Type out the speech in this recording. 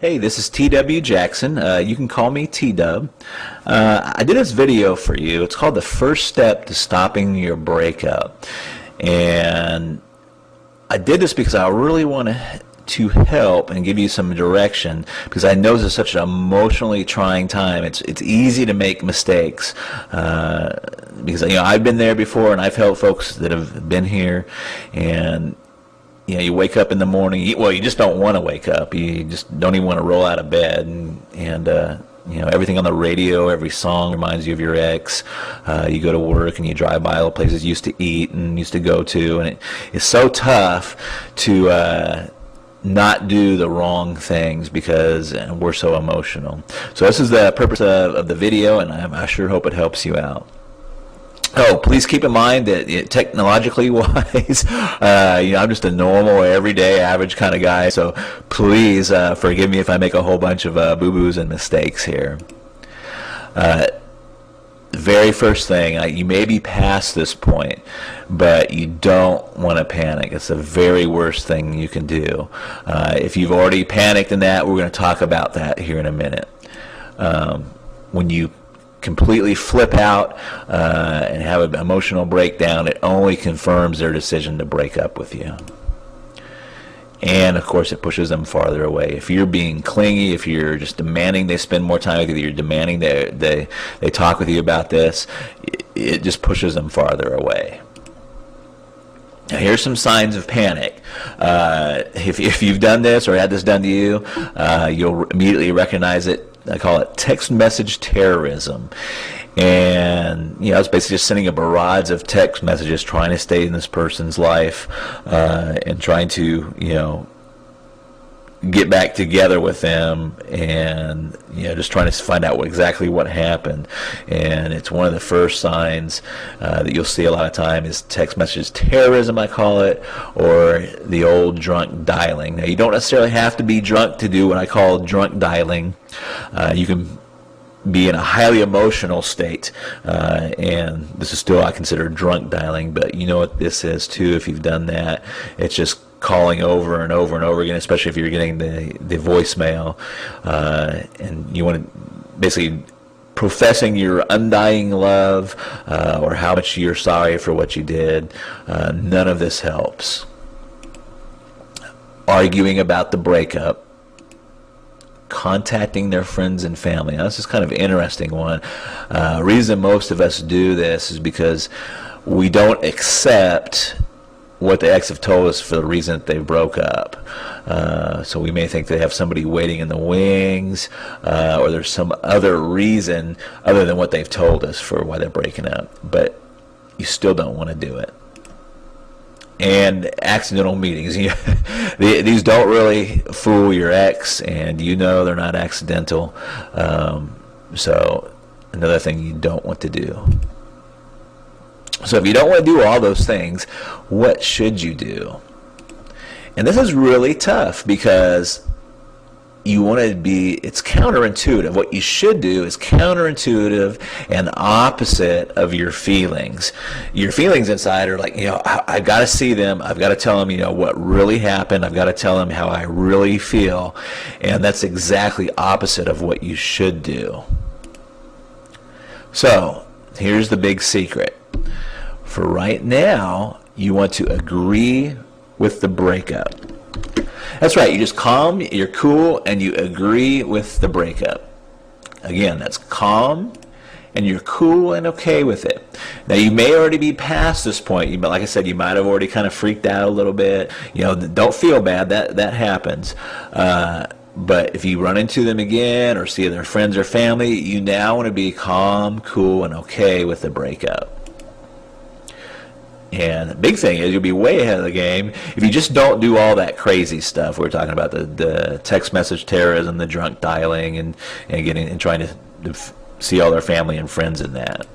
Hey, this is TW Jackson. You can call me T-Dub. I did this video for you. It's called The First Step to Stopping Your Breakup. And I did this because I really want to help and give you some direction, because I know this is such an emotionally trying time. It's easy to make mistakes, because I've been there before, and I've helped folks that have been here. And you wake up in the morning, you just don't want to wake up. You just don't even want to roll out of bed, and everything on the radio, every song reminds you of your ex. You go to work and you drive by all the places you used to eat and used to go to, and it's so tough to not do the wrong things because we're so emotional. So this is the purpose of the video, and I sure hope it helps you out. Oh, please keep in mind that technologically wise, I'm just a normal, everyday, average kind of guy. So please forgive me if I make a whole bunch of boo-boos and mistakes here. Very first thing, you may be past this point, but you don't want to panic. It's the very worst thing you can do. If you've already panicked in that, we're going to talk about that here in a minute. When you completely flip out and have an emotional breakdown, it only confirms their decision to break up with you. And of course it pushes them farther away. If you're being clingy, if you're just demanding they spend more time with you, you're demanding they talk with you about this, it just pushes them farther away. Now, here's some signs of panic. If you've done this or had this done to you, you'll immediately recognize it. I call it text message terrorism. And it's basically just sending a barrage of text messages trying to stay in this person's life, and trying to get back together with them, and just trying to find out exactly what happened. And it's one of the first signs that you'll see a lot of time is text messages terrorism, I call it, or the old drunk dialing. Now, you don't necessarily have to be drunk to do what I call drunk dialing. You can be in a highly emotional state, and this is still I consider drunk dialing, but you know what this is too if you've done that. It's just calling over and over and over again, especially if you're getting the voicemail, and you want to basically professing your undying love, or how much you're sorry for what you did. None of this helps. Arguing about the breakup, contacting their friends and family. Now, this is kind of an interesting one. Reason most of us do this is because we don't accept what the ex have told us for the reason that they broke up. So we may think they have somebody waiting in the wings, or there's some other reason other than what they've told us for why they're breaking up. But you still don't want to do it. And accidental meetings. These don't really fool your ex, and they're not accidental. So another thing you don't want to do. So if you don't want to do all those things, what should you do? And this is really tough because you want to it's counterintuitive. What you should do is counterintuitive and opposite of your feelings. Your feelings inside are like, I've got to see them. I've got to tell them, what really happened. I've got to tell them how I really feel. And that's exactly opposite of what you should do. So here's the big secret. For right now, you want to agree with the breakup. That's right, you just calm, you're cool, and you agree with the breakup. Again, that's calm, and you're cool and okay with it. Now, you may already be past this point. Like I said, you might have already kind of freaked out a little bit. Don't feel bad, that happens. But if you run into them again or see their friends or family, you now want to be calm, cool, and okay with the breakup. And the big thing is you'll be way ahead of the game if you just don't do all that crazy stuff. We're talking about the text message terrorism, the drunk dialing, and trying to see all their family and friends in that.